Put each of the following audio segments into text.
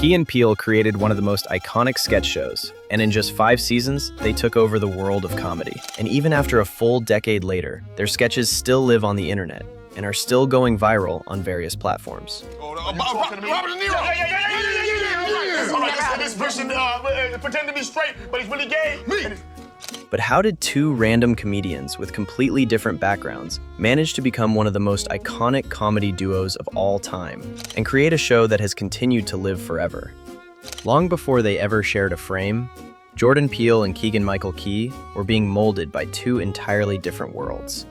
Key and Peele created one of the most iconic sketch shows, and in just 5 seasons, they took over the world of comedy. And even after a full decade later, their sketches still live on the internet and are still going viral on various platforms. Robert De Niro! Yeah. This person pretend to be straight, but he's really gay. Me! But how did two random comedians with completely different backgrounds manage to become one of the most iconic comedy duos of all time and create a show that has continued to live forever? Long before they ever shared a frame, Jordan Peele and Keegan Michael Key were being molded by two entirely different worlds.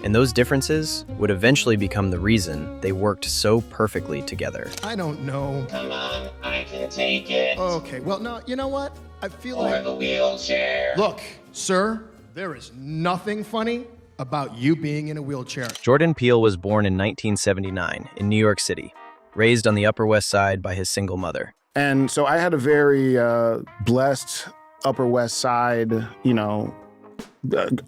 And those differences would eventually become the reason they worked so perfectly together. I don't know. Come on, I can take it. Okay, well, no, you know what? I feel Or like... the wheelchair. Look, sir, there is nothing funny about you being in a wheelchair. Jordan Peele was born in 1979 in New York City, raised on the Upper West Side by his single mother. And so I had a very blessed Upper West Side,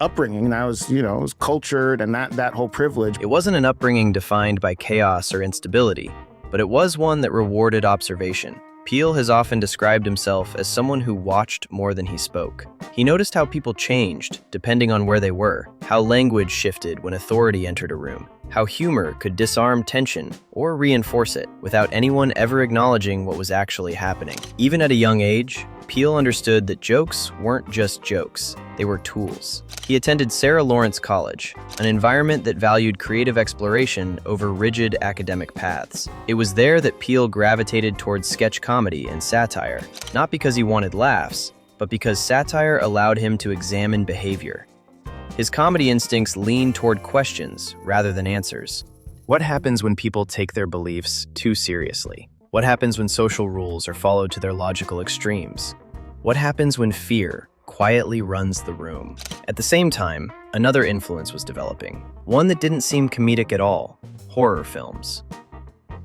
upbringing. I was cultured and that whole privilege. It wasn't an upbringing defined by chaos or instability, but it was one that rewarded observation. Peele has often described himself as someone who watched more than he spoke. He noticed how people changed depending on where they were, how language shifted when authority entered a room, how humor could disarm tension or reinforce it without anyone ever acknowledging what was actually happening. Even at a young age, Peele understood that jokes weren't just jokes, they were tools. He attended Sarah Lawrence College, an environment that valued creative exploration over rigid academic paths. It was there that Peele gravitated towards sketch comedy and satire, not because he wanted laughs, but because satire allowed him to examine behavior. His comedy instincts leaned toward questions rather than answers. What happens when people take their beliefs too seriously? What happens when social rules are followed to their logical extremes? What happens when fear quietly runs the room? At the same time, another influence was developing, one that didn't seem comedic at all: horror films.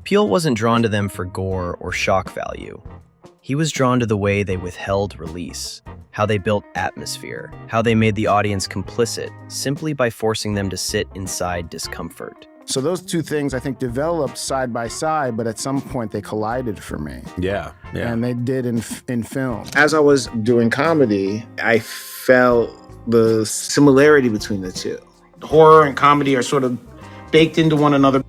Peele wasn't drawn to them for gore or shock value. He was drawn to the way they withheld release, how they built atmosphere, how they made the audience complicit simply by forcing them to sit inside discomfort. So those two things, I think, developed side by side, but at some point they collided for me. Yeah. And they did in film. As I was doing comedy, I felt the similarity between the two. Horror and comedy are sort of baked into one another.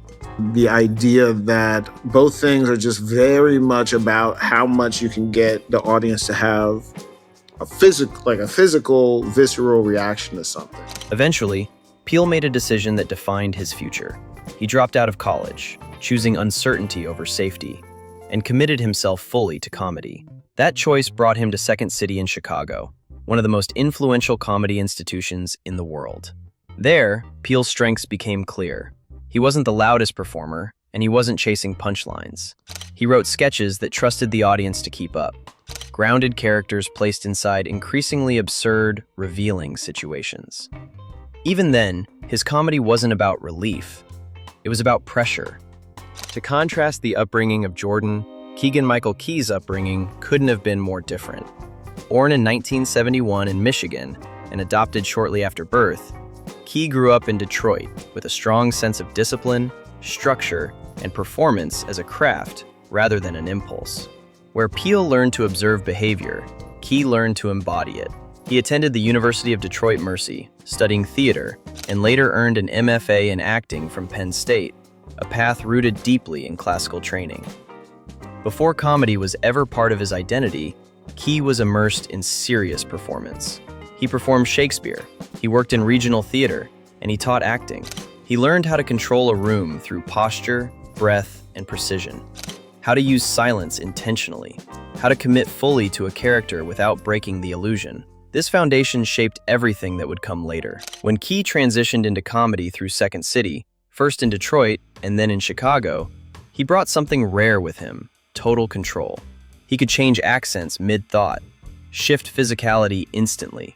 The idea that both things are just very much about how much you can get the audience to have a physical, visceral reaction to something. Eventually, Peele made a decision that defined his future. He dropped out of college, choosing uncertainty over safety, and committed himself fully to comedy. That choice brought him to Second City in Chicago, one of the most influential comedy institutions in the world. There, Peele's strengths became clear. He wasn't the loudest performer, and he wasn't chasing punchlines. He wrote sketches that trusted the audience to keep up, grounded characters placed inside increasingly absurd, revealing situations. Even then, his comedy wasn't about relief. It was about pressure. To contrast the upbringing of Jordan, Keegan Michael Key's upbringing couldn't have been more different. Born in 1971 in Michigan and adopted shortly after birth, Key grew up in Detroit with a strong sense of discipline, structure, and performance as a craft rather than an impulse. Where Peele learned to observe behavior, Key learned to embody it. He attended the University of Detroit Mercy, studying theater, and later earned an MFA in acting from Penn State, a path rooted deeply in classical training. Before comedy was ever part of his identity, Key was immersed in serious performance. He performed Shakespeare, he worked in regional theater, and he taught acting. He learned how to control a room through posture, breath, and precision, how to use silence intentionally, how to commit fully to a character without breaking the illusion. This foundation shaped everything that would come later. When Key transitioned into comedy through Second City, first in Detroit and then in Chicago, he brought something rare with him: total control. He could change accents mid-thought, shift physicality instantly,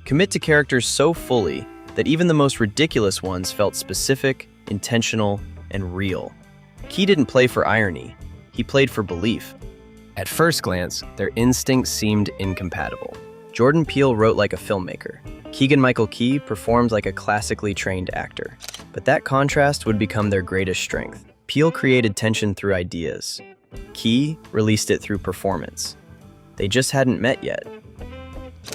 commit to characters so fully that even the most ridiculous ones felt specific, intentional, and real. Key didn't play for irony, he played for belief. At first glance, their instincts seemed incompatible. Jordan Peele wrote like a filmmaker. Keegan Michael Key performed like a classically trained actor. But that contrast would become their greatest strength. Peele created tension through ideas. Key released it through performance. They just hadn't met yet.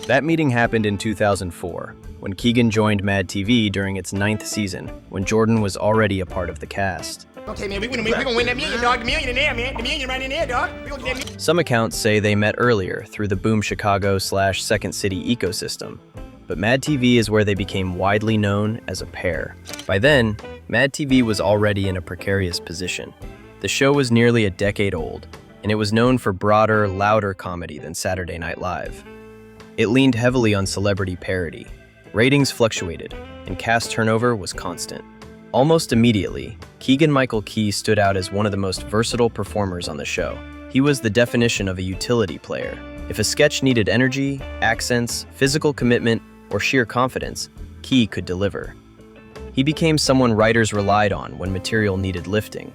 That meeting happened in 2004, when Keegan joined Mad TV during its 9th season, when Jordan was already a part of the cast. Okay, man, we gonna win that million, dog. The million in there, man. The million right in there, dog. We gonna get that million. Some accounts say they met earlier through the Boom Chicago/Second City ecosystem, but Mad TV is where they became widely known as a pair. By then, Mad TV was already in a precarious position. The show was nearly a decade old, and it was known for broader, louder comedy than Saturday Night Live. It leaned heavily on celebrity parody. Ratings fluctuated, and cast turnover was constant. Almost immediately, Keegan Michael Key stood out as one of the most versatile performers on the show. He was the definition of a utility player. If a sketch needed energy, accents, physical commitment, or sheer confidence, Key could deliver. He became someone writers relied on when material needed lifting.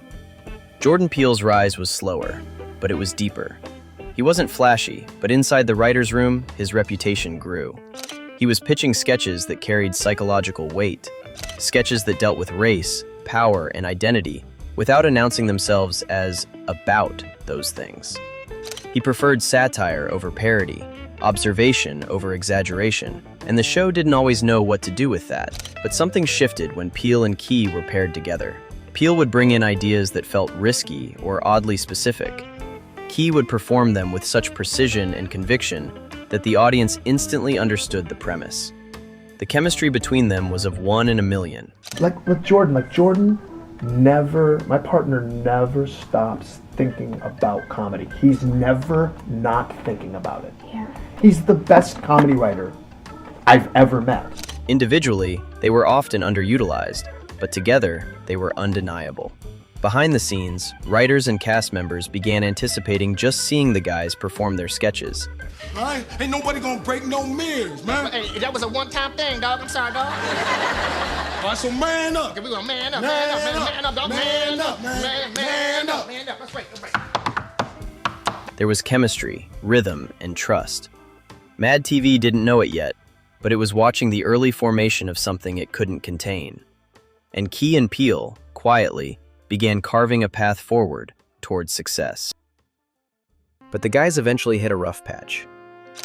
Jordan Peele's rise was slower, but it was deeper. He wasn't flashy, but inside the writer's room, his reputation grew. He was pitching sketches that carried psychological weight, sketches that dealt with race, power, and identity without announcing themselves as about those things. He preferred satire over parody, observation over exaggeration, and the show didn't always know what to do with that. But something shifted when Peele and Key were paired together. Peele would bring in ideas that felt risky or oddly specific. Key would perform them with such precision and conviction that the audience instantly understood the premise. The chemistry between them was of 1 in a million. Like with Jordan, my partner never stops thinking about comedy. He's never not thinking about it. Yeah. He's the best comedy writer I've ever met. Individually, they were often underutilized, but together, they were undeniable. Behind the scenes, writers and cast members began anticipating just seeing the guys perform their sketches. All right? Ain't nobody gonna break no mirrors, man. Hey, that was a one-time thing, dog. I'm sorry, dog. All right, so man up. Okay, we gonna man up, man up, dog. Man up. That's right. There was chemistry, rhythm, and trust. Mad TV didn't know it yet, but it was watching the early formation of something it couldn't contain. And Key and Peele, quietly, began carving a path forward towards success. But the guys eventually hit a rough patch.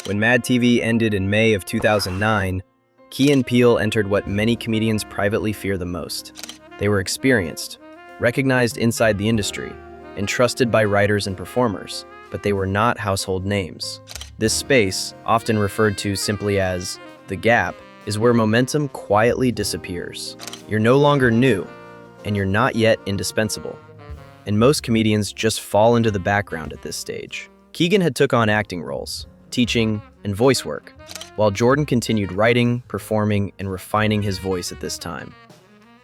When Mad TV ended in May of 2009, Key and Peele entered what many comedians privately fear the most. They were experienced, recognized inside the industry, and trusted by writers and performers, but they were not household names. This space, often referred to simply as the gap, is where momentum quietly disappears. You're no longer new, and you're not yet indispensable. And most comedians just fall into the background at this stage. Keegan had took on acting roles, teaching, and voice work, while Jordan continued writing, performing, and refining his voice at this time.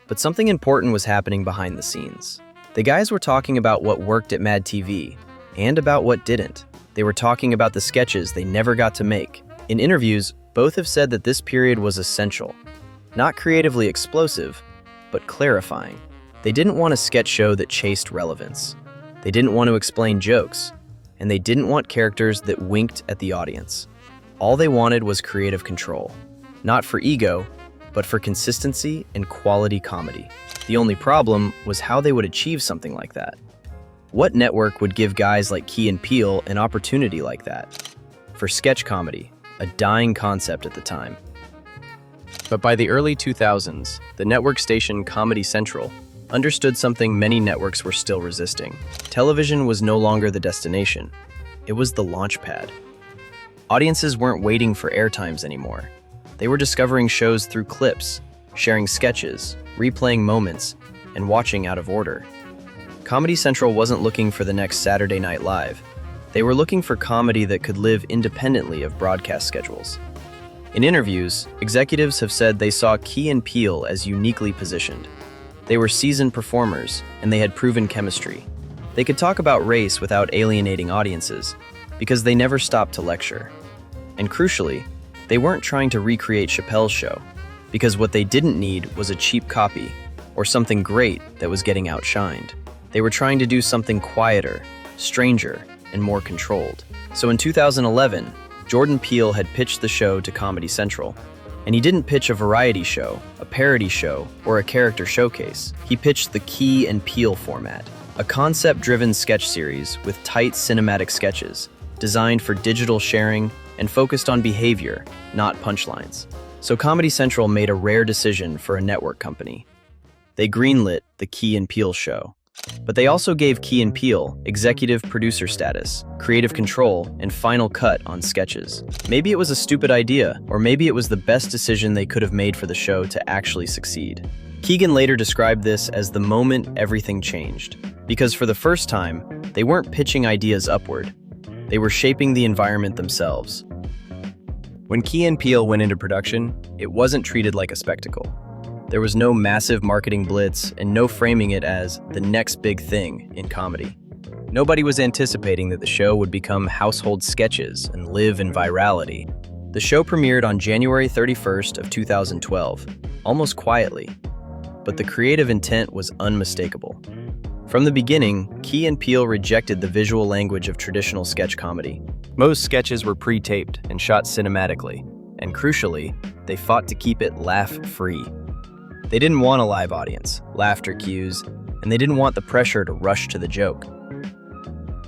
But something important was happening behind the scenes. The guys were talking about what worked at Mad TV, and about what didn't. They were talking about the sketches they never got to make. In interviews, both have said that this period was essential. Not creatively explosive, but clarifying. They didn't want a sketch show that chased relevance. They didn't want to explain jokes, and they didn't want characters that winked at the audience. All they wanted was creative control, not for ego, but for consistency and quality comedy. The only problem was how they would achieve something like that. What network would give guys like Key and Peele an opportunity like that? For sketch comedy, a dying concept at the time. But by the early 2000s, the network station Comedy Central understood something many networks were still resisting. Television was no longer the destination. It was the launch pad. Audiences weren't waiting for airtimes anymore. They were discovering shows through clips, sharing sketches, replaying moments, and watching out of order. Comedy Central wasn't looking for the next Saturday Night Live. They were looking for comedy that could live independently of broadcast schedules. In interviews, executives have said they saw Key and Peele as uniquely positioned. They were seasoned performers, and they had proven chemistry. They could talk about race without alienating audiences, because they never stopped to lecture. And crucially, they weren't trying to recreate Chappelle's show, because what they didn't need was a cheap copy, or something great that was getting outshined. They were trying to do something quieter, stranger, and more controlled. So in 2011, Jordan Peele had pitched the show to Comedy Central. And he didn't pitch a variety show, a parody show, or a character showcase. He pitched the Key and Peele format, a concept-driven sketch series with tight cinematic sketches, designed for digital sharing and focused on behavior, not punchlines. So Comedy Central made a rare decision for a network company. They greenlit the Key and Peele show. But they also gave Key and Peele executive producer status, creative control, and final cut on sketches. Maybe it was a stupid idea, or maybe it was the best decision they could have made for the show to actually succeed. Keegan later described this as the moment everything changed, because for the first time, they weren't pitching ideas upward. They were shaping the environment themselves. When Key and Peele went into production, it wasn't treated like a spectacle. There was no massive marketing blitz and no framing it as the next big thing in comedy. Nobody was anticipating that the show would become household sketches and live in virality. The show premiered on January 31st of 2012, almost quietly, but the creative intent was unmistakable. From the beginning, Key and Peele rejected the visual language of traditional sketch comedy. Most sketches were pre-taped and shot cinematically, and crucially, they fought to keep it laugh-free. They didn't want a live audience, laughter cues, and they didn't want the pressure to rush to the joke.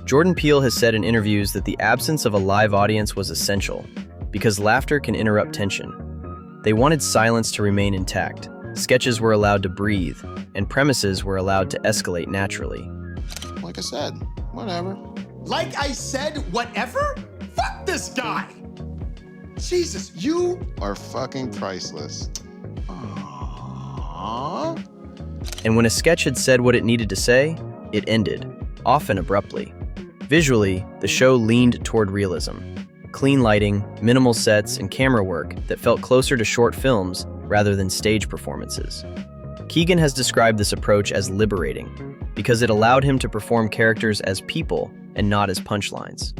Jordan Peele has said in interviews that the absence of a live audience was essential, because laughter can interrupt tension. They wanted silence to remain intact, sketches were allowed to breathe, and premises were allowed to escalate naturally. Like I said, whatever. Like I said, whatever? Fuck this guy! Jesus, you Are fucking priceless. Aww. And when a sketch had said what it needed to say, it ended, often abruptly. Visually, the show leaned toward realism. Clean lighting, minimal sets, and camera work that felt closer to short films rather than stage performances. Keegan has described this approach as liberating, because it allowed him to perform characters as people and not as punchlines.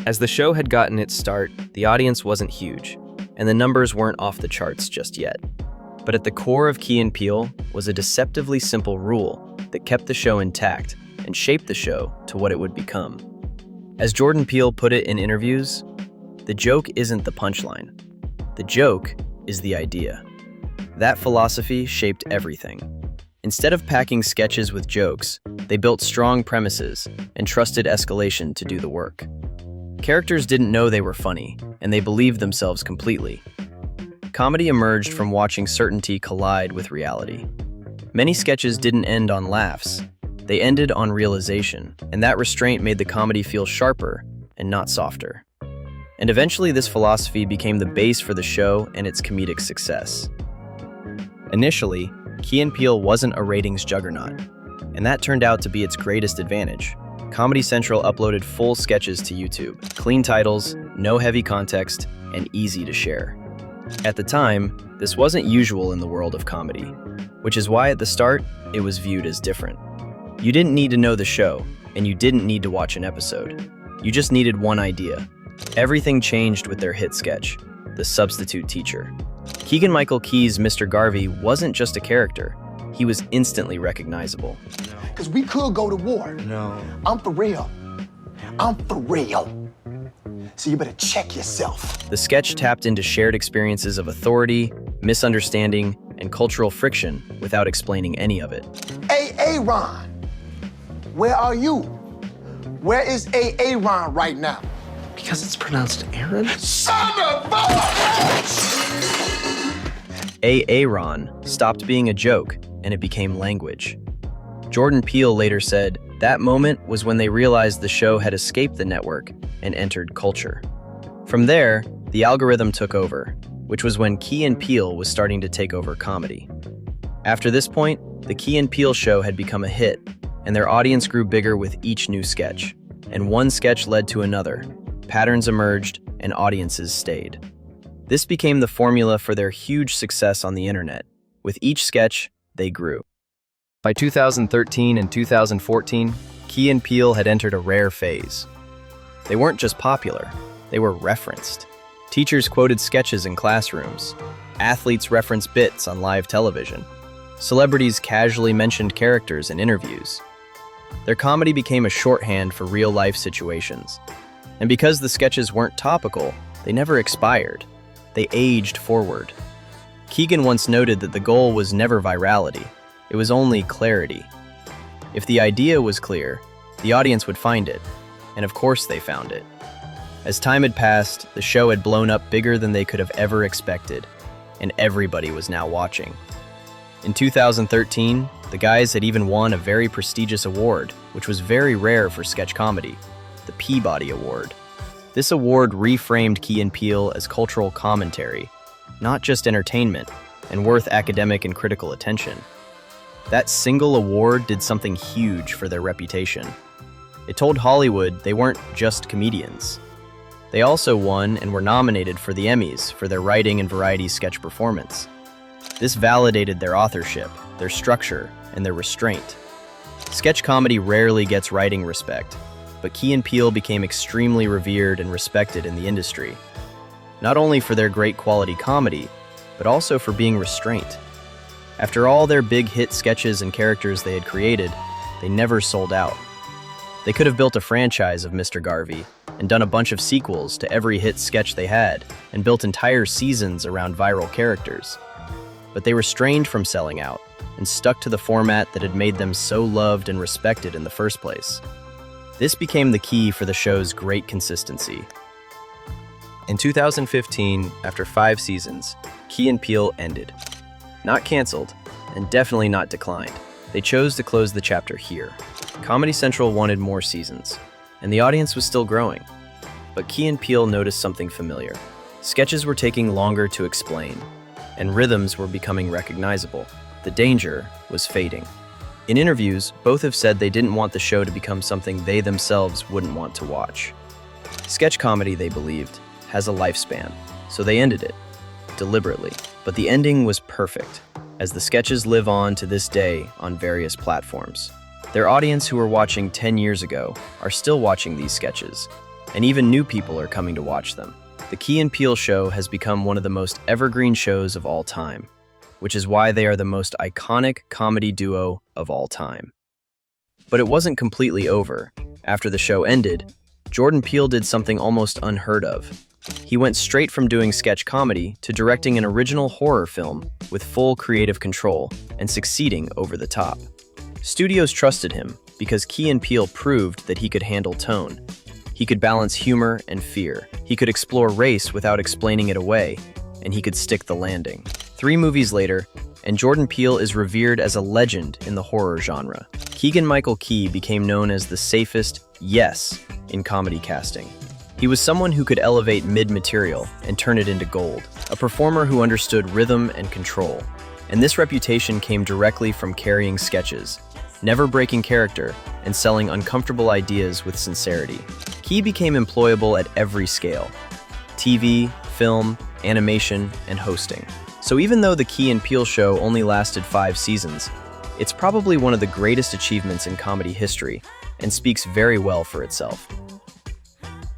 As the show had gotten its start, the audience wasn't huge, and the numbers weren't off the charts just yet. But at the core of Key and Peele was a deceptively simple rule that kept the show intact and shaped the show to what it would become. As Jordan Peele put it in interviews, the joke isn't the punchline. The joke is the idea. That philosophy shaped everything. Instead of packing sketches with jokes, they built strong premises and trusted escalation to do the work. Characters didn't know they were funny, and they believed themselves completely. Comedy emerged from watching certainty collide with reality. Many sketches didn't end on laughs. They ended on realization, and that restraint made the comedy feel sharper and not softer. And eventually this philosophy became the base for the show and its comedic success. Initially, Key and Peele wasn't a ratings juggernaut, and that turned out to be its greatest advantage. Comedy Central uploaded full sketches to YouTube, clean titles, no heavy context, and easy to share. At the time, this wasn't usual in the world of comedy, which is why at the start, it was viewed as different. You didn't need to know the show, and you didn't need to watch an episode. You just needed one idea. Everything changed with their hit sketch, The Substitute Teacher. Keegan Michael Key's Mr. Garvey wasn't just a character, he was instantly recognizable. Because we could go to war. No. I'm for real. I'm for real. So you better check yourself. The sketch tapped into shared experiences of authority, misunderstanding, and cultural friction without explaining any of it. Ron, where are you? Where is Ron right now? Because it's pronounced Aaron? Son of a... Ron stopped being a joke and it became language. Jordan Peele later said, that moment was when they realized the show had escaped the network and entered culture. From there, the algorithm took over, which was when Key and Peele was starting to take over comedy. After this point, the Key and Peele show had become a hit, and their audience grew bigger with each new sketch. And one sketch led to another. Patterns emerged, and audiences stayed. This became the formula for their huge success on the internet. With each sketch, they grew. By 2013 and 2014, Key and Peele had entered a rare phase. They weren't just popular, they were referenced. Teachers quoted sketches in classrooms. Athletes referenced bits on live television. Celebrities casually mentioned characters in interviews. Their comedy became a shorthand for real-life situations. And because the sketches weren't topical, they never expired. They aged forward. Keegan once noted that the goal was never virality. It was only clarity. If the idea was clear, the audience would find it, and of course they found it. As time had passed, the show had blown up bigger than they could have ever expected, and everybody was now watching. In 2013, the guys had even won a very prestigious award, which was very rare for sketch comedy, the Peabody Award. This award reframed Key and Peele as cultural commentary, not just entertainment, and worth academic and critical attention. That single award did something huge for their reputation. It told Hollywood they weren't just comedians. They also won and were nominated for the Emmys for their writing and variety sketch performance. This validated their authorship, their structure, and their restraint. Sketch comedy rarely gets writing respect, but Key and Peele became extremely revered and respected in the industry, not only for their great quality comedy, but also for being restrained. After all their big hit sketches and characters they had created, they never sold out. They could have built a franchise of Mr. Garvey and done a bunch of sequels to every hit sketch they had and built entire seasons around viral characters. But they restrained from selling out and stuck to the format that had made them so loved and respected in the first place. This became the key for the show's great consistency. In 2015, after 5 seasons, Key and Peele ended. Not canceled, and definitely not declined. They chose to close the chapter here. Comedy Central wanted more seasons, and the audience was still growing. But Key and Peele noticed something familiar. Sketches were taking longer to explain, and rhythms were becoming recognizable. The danger was fading. In interviews, both have said they didn't want the show to become something they themselves wouldn't want to watch. Sketch comedy, they believed, has a lifespan, so they ended it, deliberately. But the ending was perfect, as the sketches live on to this day on various platforms. Their audience who were watching 10 years ago are still watching these sketches, and even new people are coming to watch them. The Key and Peele show has become one of the most evergreen shows of all time, which is why they are the most iconic comedy duo of all time. But it wasn't completely over. After the show ended, Jordan Peele did something almost unheard of. He went straight from doing sketch comedy to directing an original horror film with full creative control and succeeding over the top. Studios trusted him because Key and Peele proved that he could handle tone. He could balance humor and fear. He could explore race without explaining it away, and he could stick the landing. 3 movies later, and Jordan Peele is revered as a legend in the horror genre. Keegan Michael Key became known as the safest yes in comedy casting. He was someone who could elevate mid-material and turn it into gold, a performer who understood rhythm and control. And this reputation came directly from carrying sketches, never breaking character, and selling uncomfortable ideas with sincerity. Key became employable at every scale: TV, film, animation, and hosting. So even though the Key and Peele show only lasted 5 seasons, it's probably one of the greatest achievements in comedy history and speaks very well for itself.